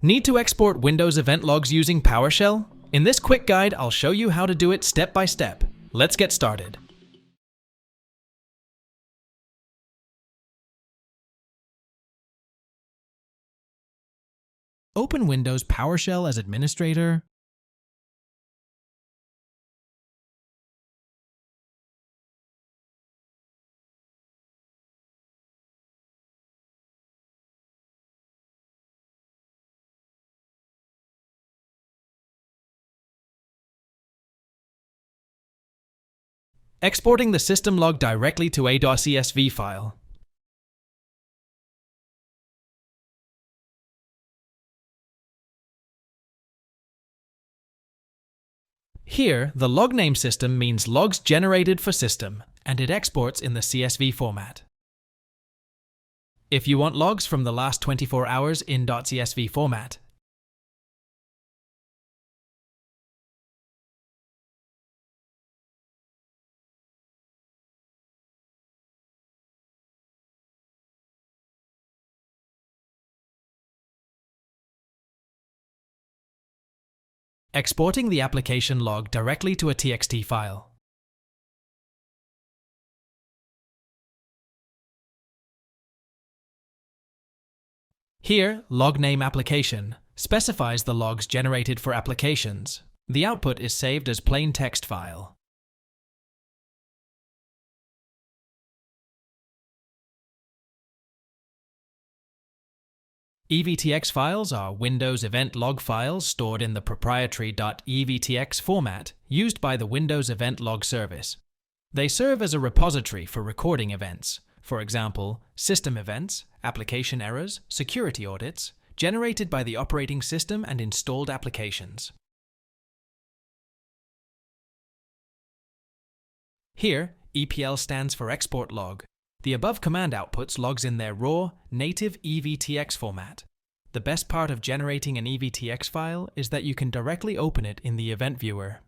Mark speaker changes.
Speaker 1: Need to export Windows event logs using PowerShell? In this quick guide, I'll show you how to do it step by step. Let's get started. Open Windows PowerShell as administrator. Exporting the system log directly to a .csv file. Here, the log name system means logs generated for system, and it exports in the CSV format. If you want logs from the last 24 hours in .csv format, exporting the application log directly to a txt file. Here, log name application specifies the logs generated for applications. The output is saved as plain text file. EVTX files are Windows event log files stored in the proprietary .evtx format used by the Windows Event Log service. They serve as a repository for recording events, for example, system events, application errors, security audits, generated by the operating system and installed applications. Here, EPL stands for Export-Log. The above command outputs logs in their raw, native EVTX format. The best part of generating an EVTX file is that you can directly open it in the event viewer.